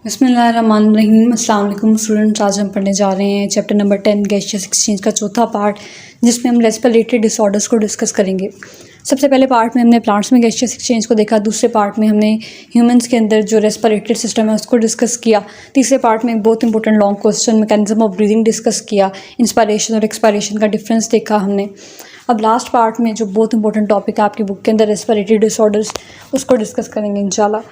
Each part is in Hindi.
बिस्मिल्लाहिर्रहमानिर्रहीम। अस्सलाम वालेकुम स्टूडेंट्स, आज हम पढ़ने जा रहे हैं चैप्टर नंबर 10 गैसियस एक्सचेंज का चौथा पार्ट, जिसमें हम रेस्पिरेटरी डिसऑर्डर्स को डिस्कस करेंगे। सबसे पहले पार्ट में हमने प्लांट्स में गैसियस एक्सचेंज को देखा, दूसरे पार्ट में हमने ह्यूमंस के अंदर जो रेस्पिरेटरी सिस्टम है उसको डिस्कस किया, तीसरे पार्ट में एक बहुत important long question mechanism of breathing discuss किया, इंस्पायरेशन और एक्सपायरेशन का डिफरेंस देखा हमने। अब लास्ट पार्ट में जो बहुत इंपॉर्टेंट टॉपिक है आपकी बुक के अंदर रेस्पिरेटरी डिसऑर्डर्स, उसको डिस्कस करेंगे इंशाल्लाह।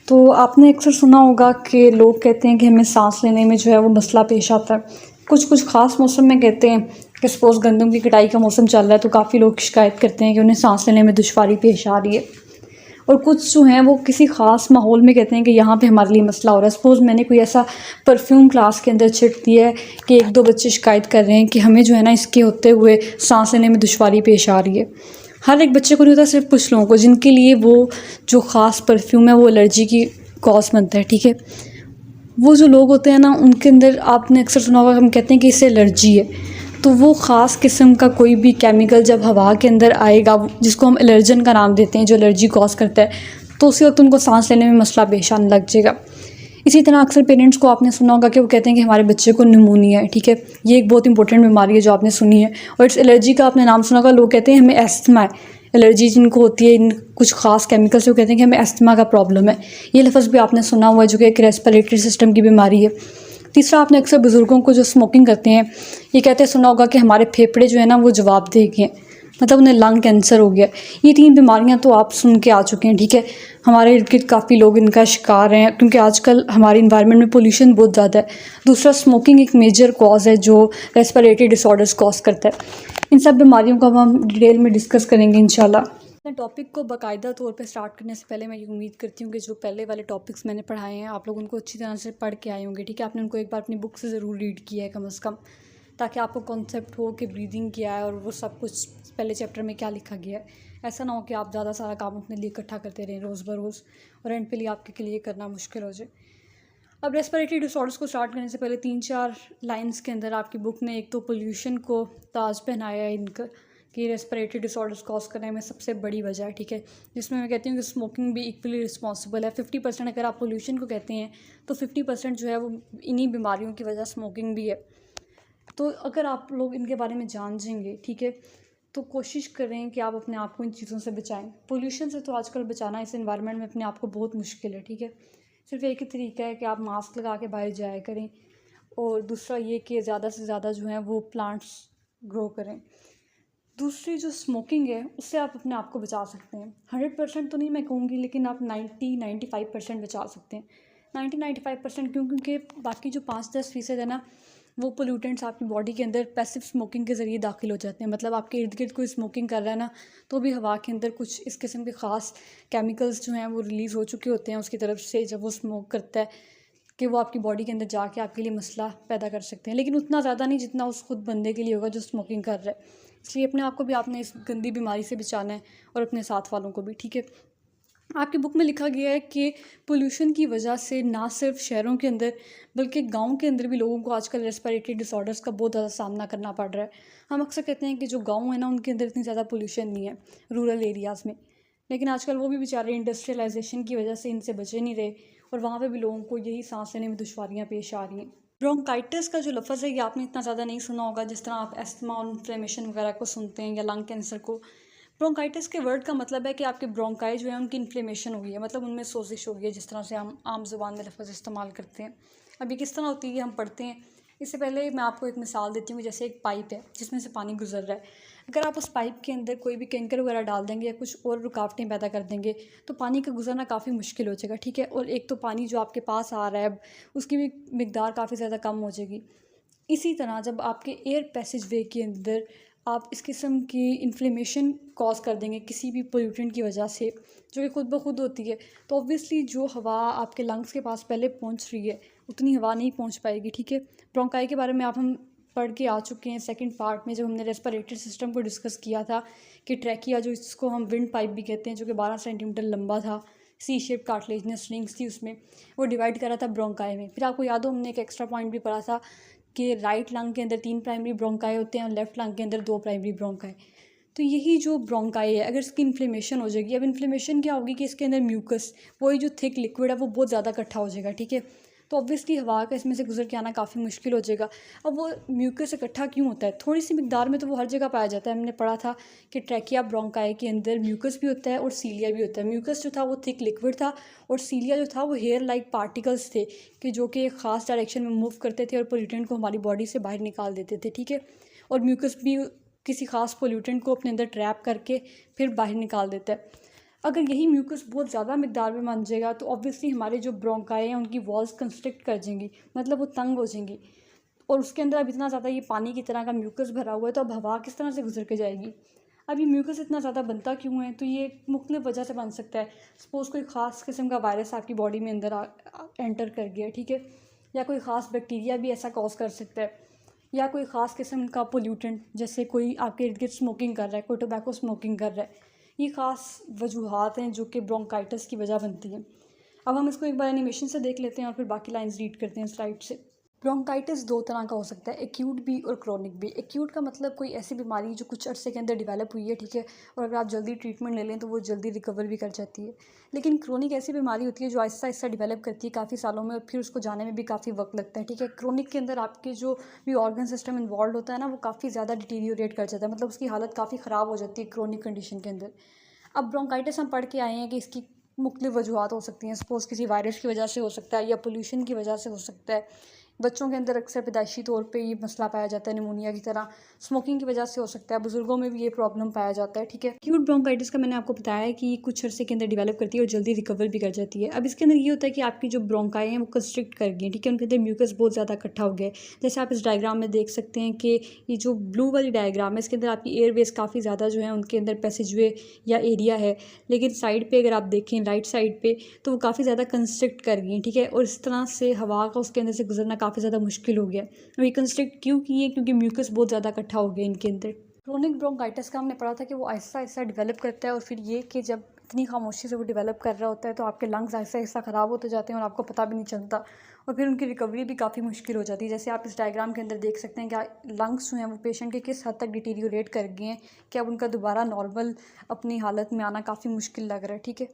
तो आपने अक्सर सुना होगा कि लोग कहते हैं कि हमें सांस लेने में जो है वो मसला पेश आता है। कुछ कुछ ख़ास मौसम में कहते हैं कि सपोज़ गंदम की कटाई का मौसम चल रहा है तो काफ़ी लोग शिकायत करते हैं कि उन्हें सांस लेने में दुश्वारी पेश आ रही है। और कुछ जो हैं वो किसी ख़ास माहौल में कहते हैं कि यहाँ पे हमारे लिए मसला हो रहा है। सपोज़ मैंने कोई ऐसा परफ्यूम क्लास के अंदर छिड़क दिया है कि एक दो बच्चे शिकायत कर रहे हैं कि हमें जो है ना इसके होते हुए सांस लेने में दुश्वारी पेश आ रही है। हर एक बच्चे को नहीं होता, सिर्फ कुछ लोगों को जिनके लिए वो जो ख़ास परफ्यूम है वो एलर्जी की कॉज बनता है। ठीक है, वो जो लोग होते हैं ना उनके अंदर आपने अक्सर सुना होगा, हम कहते हैं कि इससे एलर्जी है, तो वो ख़ास किस्म का कोई भी केमिकल जब हवा के अंदर आएगा जिसको हम एलर्जन का नाम देते हैं, जो एलर्जी कॉज करता है, तो उसी वक्त उनको सांस लेने में मसला पेश आने लग जाएगा। इसी तरह अक्सर पेरेंट्स को आपने सुना होगा कि वो कहते हैं कि हमारे बच्चे को निमोनिया है। ठीक है, ये एक बहुत इंपॉर्टेंट बीमारी है जो आपने सुनी है। और इस एलर्जी का आपने नाम सुना होगा, लोग कहते हैं हमें एस्थमा है। एलर्जी जिनको होती है इन कुछ खास केमिकल से, वो कहते हैं कि हमें एस्थमा का प्रॉब्लम है। ये लफ्ज़ भी आपने सुना हुआ है जो कि एक रेस्पिरेटरी सिस्टम की बीमारी है। तीसरा, आपने अक्सर बुज़ुर्गों को जो स्मोकिंग करते हैं ये कहते हैं सुना होगा कि हमारे फेफड़े जो है ना वो जवाबदेह हैं, मतलब उन्हें लंग कैंसर हो गया। ये 3 बीमारियां तो आप सुन के आ चुके हैं। ठीक है, हमारे इर्द गिर्द काफ़ी लोग इनका शिकार हैं क्योंकि आजकल हमारे इन्वायरमेंट में पोल्यूशन बहुत ज़्यादा है। दूसरा, स्मोकिंग एक मेजर कॉज है जो रेस्पिरेटरी डिसऑर्डर्स कॉज करता है। इन सब बीमारियों को हम डिटेल में डिस्कस करेंगे इंशाल्लाह। अपने टॉपिक को बाकायदा तौर पे स्टार्ट करने से पहले मैं ये उम्मीद करती हूँ कि जो पहले वाले टॉपिक्स मैंने पढ़ाए हैं आप लोग उनको अच्छी तरह से पढ़ के आए होंगे। ठीक है, आपने उनको एक बार अपनी बुक से ज़रूर रीड किया है कम से कम, ताकि आपको कॉन्सेप्ट हो कि ब्रीदिंग क्या है और वो सब कुछ पहले चैप्टर में क्या लिखा गया है। ऐसा ना हो कि आप ज़्यादा सारा काम अपने लिए इकट्ठा करते रहें रोज़ बरोज़ और एंड पे लिए आपके लिए करना मुश्किल हो जाए। अब रेस्पिरेटरी डिसऑर्डर्स को स्टार्ट करने से पहले 3-4 लाइंस के अंदर आपकी बुक ने एक तो पोल्यूशन को ताज पहनाया है इनका कि रेस्पिरेटरी डिसऑर्डर्स कॉज करने में सबसे बड़ी वजह है। ठीक है, जिसमें मैं कहती हूँ कि स्मोकिंग भी इक्वली रिस्पॉन्सिबल है। 50% अगर आप पोल्यूशन को कहते हैं तो 50% जो है वो इन्हीं बीमारियों की वजह स्मोकिंग भी है। तो अगर आप लोग इनके बारे में जान जाएंगे, ठीक है, तो कोशिश करें कि आप अपने आप को इन चीज़ों से बचाएं। पोल्यूशन से तो आजकल बचाना इस एनवायरनमेंट में अपने आप को बहुत मुश्किल है। ठीक है, सिर्फ एक ही तरीका है कि आप मास्क लगा के बाहर जाया करें, और दूसरा ये कि ज़्यादा से ज़्यादा जो है वो प्लांट्स ग्रो करें। दूसरी जो स्मोकिंग है उससे आप अपने आप को बचा सकते हैं। 100% तो नहीं मैं कहूँगी, लेकिन आप 90-95% बचा सकते हैं। 90-95% क्यों? क्योंकि बाकी जो 5-10% है ना वो पोल्यूटेंट्स आपकी बॉडी के अंदर पैसिव स्मोकिंग के ज़रिए दाखिल हो जाते हैं। मतलब आपके इर्द गिर्द कोई स्मोकिंग कर रहा है ना, तो भी हवा के अंदर कुछ इस किस्म के ख़ास केमिकल्स जो हैं वो रिलीज़ हो चुके होते हैं उसकी तरफ से, जब वो स्मोक करता है, कि वो आपकी बॉडी के अंदर जाके आपके लिए मसला पैदा कर सकते हैं। लेकिन उतना ज़्यादा नहीं जितना उस खुद बंदे के लिए होगा जो स्मोकिंग कर रहा है। इसलिए अपने आप को भी आपने इस गंदी बीमारी से बचाना है और अपने साथ वालों को भी। ठीक है, आपकी बुक में लिखा गया है कि पोल्यूशन की वजह से ना सिर्फ शहरों के अंदर बल्कि गांव के अंदर भी लोगों को आजकल रेस्पिरेटरी डिसऑर्डर्स का बहुत ज़्यादा सामना करना पड़ रहा है। हम अक्सर कहते हैं कि जो गांव है ना उनके अंदर इतनी ज़्यादा पोल्यूशन नहीं है रूरल एरियाज़ में, लेकिन आजकल वो भी बेचारे इंडस्ट्रियलाइजेशन की वजह से इनसे बचे नहीं रहे और वहाँ पे भी लोगों को यही सांस लेने में दुश्वारियाँ पेश आ रही हैं। ब्रोंकाइटिस का जो लफ्ज़ है ये आपने इतना ज़्यादा नहीं सुना होगा जिस तरह आप एस्थमा और इन्फ्लेमेशन वगैरह को सुनते हैं या लंग कैंसर को। ब्रोंकाइटिस के वर्ड का मतलब है कि आपके ब्रोंकाई जो है उनकी इन्फ्लेमेशन हो गई है, मतलब उनमें सोजिश हो गई है, जिस तरह से हम आम ज़ुबान में लफ्ज़ इस्तेमाल करते हैं। अभी किस तरह होती है हम पढ़ते हैं। इससे पहले मैं आपको एक मिसाल देती हूँ। जैसे एक पाइप है जिसमें से पानी गुजर रहा है, अगर आप उस पाइप के अंदर कोई भी कैंकर वगैरह डाल देंगे या कुछ और रुकावटें पैदा कर देंगे तो पानी का गुजरना काफ़ी मुश्किल हो जाएगा। ठीक है, और एक तो पानी जो आपके पास आ रहा है अब उसकी भी मिकदार काफ़ी ज़्यादा कम हो जाएगी। इसी तरह जब आपके एयर पैसेज वे के अंदर आप इस किस्म की इन्फ्लेमेशन कॉज कर देंगे किसी भी पोल्यूटेंट की वजह से, जो कि खुद ब खुद होती है, तो ऑब्वियसली जो हवा आपके लंग्स के पास पहले पहुंच रही है उतनी हवा नहीं पहुंच पाएगी। ठीक है, ब्रोंकाई के बारे में हम पढ़ के आ चुके हैं सेकंड पार्ट में, जब हमने रेस्पिरेटरी सिस्टम को डिस्कस किया था कि ट्रैकिया, जो इसको हम विंड पाइप भी कहते हैं, जो कि 12 सेंटीमीटर लंबा था, सी शेप कार्टिलेजिनस रिंग्स थी उसमें, वो डिवाइड करा था ब्रोंकाई में। फिर आपको याद हो हमने एक एक्स्ट्रा पॉइंट भी पढ़ा था कि राइट लंग के अंदर 3 प्राइमरी ब्रोंकाई होते हैं और लेफ्ट लंग के अंदर 2 प्राइमरी ब्रोंकाई। तो यही जो ब्रोंकाई है अगर इसकी इन्फ्लेमेशन हो जाएगी, अब इन्फ्लेमेशन क्या होगी कि इसके अंदर म्यूकस, वही जो थिक लिक्विड है वो बहुत ज़्यादा इकट्ठा हो जाएगा। ठीक है, तो ऑब्वियसली हवा का इसमें से गुजर के आना काफ़ी मुश्किल हो जाएगा। अब वो म्यूकस इकट्ठा क्यों होता है? थोड़ी सी मिकदार में तो वो हर जगह पाया जाता है। हमने पढ़ा था कि ट्रैकिया ब्रोंकाई के अंदर म्यूकस भी होता है और सीलिया भी होता है। म्यूकस जो था वो थिक लिक्विड था और सीलिया जो था वो हेयर लाइक पार्टिकल्स थे कि जो कि एक ख़ास डायरेक्शन में मूव करते थे और पोल्यूटेंट को हमारी बॉडी से बाहर निकाल देते थे, ठीक है। और म्यूकस भी किसी ख़ास पोल्यूटेंट को अपने अंदर ट्रैप करके फिर बाहर निकाल देता है। अगर यही म्यूकस बहुत ज़्यादा मिकदार में बन जाएगा तो ऑब्वियसली हमारे जो ब्रोंकाई हैं उनकी वॉल्स कंस्ट्रिक्ट कर जाएंगी, मतलब वो तंग हो जाएंगी। और उसके अंदर अब इतना ज़्यादा ये पानी की तरह का म्यूकस भरा हुआ है, तो अब हवा किस तरह से गुजर के जाएगी? अब ये म्यूकस इतना ज़्यादा बनता क्यों है? तो ये मुख्तलिफ वजह से बन सकता है। सपोज़ कोई ख़ास किस्म का वायरस आपकी बॉडी में अंदर एंटर कर गया, ठीक है, या कोई ख़ास बैक्टीरिया भी ऐसा कॉज कर सकता है, या कोई ख़ास किस्म का पोल्यूटेंट, जैसे कोई आपके इर्द गिर्द स्मोकिंग कर रहा है, कोई टोबैको स्मोकिंग कर रहा है। ये ख़ास वजूहात हैं जो कि ब्रोंकाइटिस की वजह बनती हैं। अब हम इसको एक बार एनिमेशन से देख लेते हैं और फिर बाकी लाइंस रीड करते हैं स्लाइड से। ब्रोंकाइटिस दो तरह का हो सकता है, एक्यूट भी और क्रोनिक भी। एक्यूट का मतलब कोई ऐसी बीमारी जो कुछ अरसे के अंदर डेवलप हुई है, ठीक है, और अगर आप जल्दी ट्रीटमेंट ले लें तो वो जल्दी रिकवर भी कर जाती है। लेकिन क्रोनिक ऐसी बीमारी होती है जो आहिस्ता आहिस्ता डेवलप करती है काफ़ी सालों में और फिर उसको जाने में भी काफ़ी वक्त लगता है, ठीक है। क्रोनिक के अंदर आपके जो भी ऑर्गन सिस्टम इन्वॉल्व होता है ना, वो काफ़ी ज़्यादा डिटीरियोरेट कर जाता है, मतलब उसकी हालत काफ़ी ख़राब हो जाती है क्रोनिक कंडीशन के अंदर। अब ब्रोंकाइटिस हम पढ़ के आए हैं कि इसकी मुख्तलिफ वजूहात हो सकती हैं। सपोज़ किसी वायरस की वजह से हो सकता है या पोल्यूशन की वजह से हो सकता है। बच्चों के अंदर अक्सर पैदाइशी तौर पे ये मसला पाया जाता है निमोनिया की तरह। स्मोकिंग की वजह से हो सकता है, बुजुर्गों में भी ये प्रॉब्लम पाया जाता है, ठीक है। एक्यूट ब्रोंकाइटिस का मैंने आपको बताया है कि कुछ अरसे के अंदर डेवलप करती है और जल्दी रिकवर भी कर जाती है। अब इसके अंदर ये होता है कि आपकी जो ब्रोंकाई हैं वो कंस्ट्रिक्ट कर गई हैं, ठीक है, उनके अंदर म्यूकस बहुत ज़्यादा इकट्ठा हो गया है। जैसे आप इस डायग्राम में देख सकते हैं कि ये जो ब्लू वाली डायग्राम है इसके अंदर आपकी एयरवेज काफ़ी ज़्यादा जो है उनके अंदर पैसेजवे या एरिया है, लेकिन साइड पे अगर आप देखें राइट साइड पे तो वो काफ़ी ज़्यादा कंस्ट्रिक्ट कर गई हैं, ठीक है, और इस तरह से हवा का उसके अंदर से गुजरना काफ़ी ज़्यादा मुश्किल हो गया। और ये कंस्ट्रिक्ट क्यों किए? क्योंकि म्यूकस बहुत ज़्यादा इकट्ठा हो गया इनके अंदर। क्रोनिक ब्रोंकाइटिस का हमने पढ़ा था कि वो आहिस्ता आहिस्ता डेवलप करता है और फिर ये कि जब इतनी खामोशी से वो डेवलप कर रहा होता है तो आपके लंग्स आहिस्ता आहिस्ता ख़राब होते जाते हैं और आपको पता भी नहीं चलता और फिर उनकी रिकवरी भी काफ़ी मुश्किल हो जाती है। जैसे आप इस डायग्राम के अंदर देख सकते हैं कि लंग्स जो हैं वो पेशेंट के किस हद तक डिटीरियोरेट कर गए हैं कि अब उनका दोबारा नॉर्मल अपनी हालत में आना काफ़ी मुश्किल लग रहा है, ठीक है।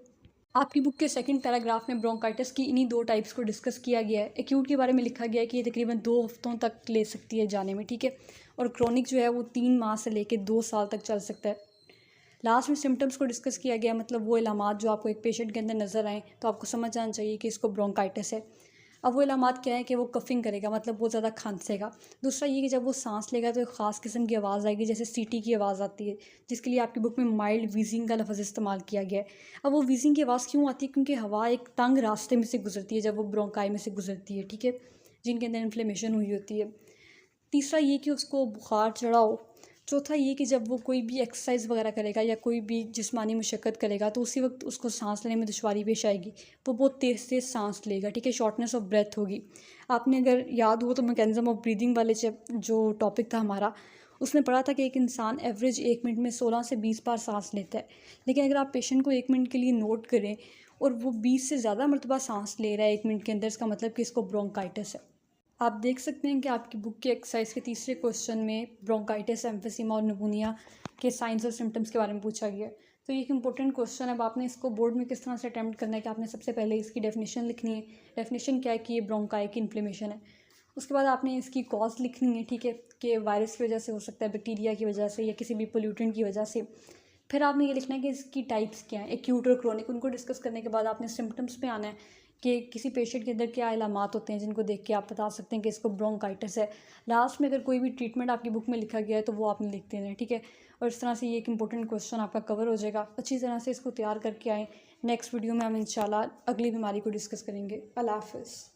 आपकी बुक के सेकंड पैराग्राफ में ब्रोंकाइटिस की इन्हीं दो टाइप्स को डिस्कस किया गया है। एक्यूट के बारे में लिखा गया है कि ये तकरीबन 2 हफ्तों तक ले सकती है जाने में, ठीक है, और क्रोनिक जो है वो 3 माह से लेके 2 साल तक चल सकता है। लास्ट में सिम्टम्स को डिस्कस किया गया, मतलब वो इलामात जो आपको एक पेशेंट के अंदर नज़र आएँ तो आपको समझ आना चाहिए कि इसको ब्रोंकाइटिस है। अब वो इलामात क्या है कि वो कफिंग करेगा, मतलब बहुत ज़्यादा खांसेगा। दूसरा ये कि जब वो सांस लेगा तो एक ख़ास किस्म की आवाज़ आएगी, जैसे सीटी की आवाज़ आती है, जिसके लिए आपकी बुक में माइल्ड वीजिंग का लफ्ज़ इस्तेमाल किया गया है। अब वो वीजिंग की आवाज़ क्यों आती है? क्योंकि हवा एक तंग रास्ते में से गुजरती है जब वो ब्रोंकाई में से गुजरती है, ठीक है, जिनके अंदर इन्फ्लेमेशन हुई होती है। तीसरा ये कि उसको बुखार चढ़ा हो। चौथा ये कि जब वो कोई भी एक्सरसाइज वगैरह करेगा या कोई भी जिस्मानी मशक्क़त करेगा तो उसी वक्त उसको सांस लेने में दुश्वारी पेश आएगी, वो बहुत तेज़ तेज़ सांस लेगा, ठीक है, शॉर्टनेस ऑफ ब्रेथ होगी। आपने अगर याद हो तो मैकेनिज़्म ऑफ ब्रीदिंग वाले जो टॉपिक था हमारा, उसमें पढ़ा था कि एक इंसान एवरेज 1 मिनट में 16 से 20 बार सांस लेता है। लेकिन अगर आप पेशेंट को 1 मिनट के लिए नोट करें और वो 20 से ज़्यादा मरतबा सांस ले रहा है 1 मिनट के अंदर, इसका मतलब कि इसको ब्रोंकाइटिस है। आप देख सकते हैं कि आपकी बुक के एक्सरसाइज के तीसरे क्वेश्चन में ब्रोंकाइटिस, एम्फिसीमा और निमोनिया के साइंस और सिम्टम्स के बारे में पूछा गया है। तो ये एक इंपॉर्टेंट क्वेश्चन है। अब आपने इसको बोर्ड में किस तरह से अटैम्प्ट करना है कि आपने सबसे पहले इसकी डेफिनेशन लिखनी है। डेफिनेशन क्या है कि ये ब्रोंकाई की इन्फ्लेमेशन है। उसके बाद आपने इसकी कॉज लिखनी है, ठीक है, कि वायरस की वजह से हो सकता है, बैक्टीरिया की वजह से या किसी भी पोल्यूटेंट की वजह से। फिर आपने ये लिखना है कि इसकी टाइप्स क्या हैं, एक्यूट और क्रोनिक। उनको डिस्कस करने के बाद आपने सिम्टम्स पे आना है कि किसी पेशेंट के अंदर क्या इलामात होते हैं जिनको देख के आप बता सकते हैं कि इसको ब्रोंकाइटिस है। लास्ट में अगर कोई भी ट्रीटमेंट आपकी बुक में लिखा गया है तो वो आपने लिख देना है, ठीक है। और इस तरह से ये एक इंपॉर्टेंट क्वेश्चन आपका कवर हो जाएगा। अच्छी तरह से इसको तैयार करके आएँ। नेक्स्ट वीडियो में हम इंशाल्लाह अगली बीमारी को डिस्कस करेंगे। अल्लाह हाफ़िज़।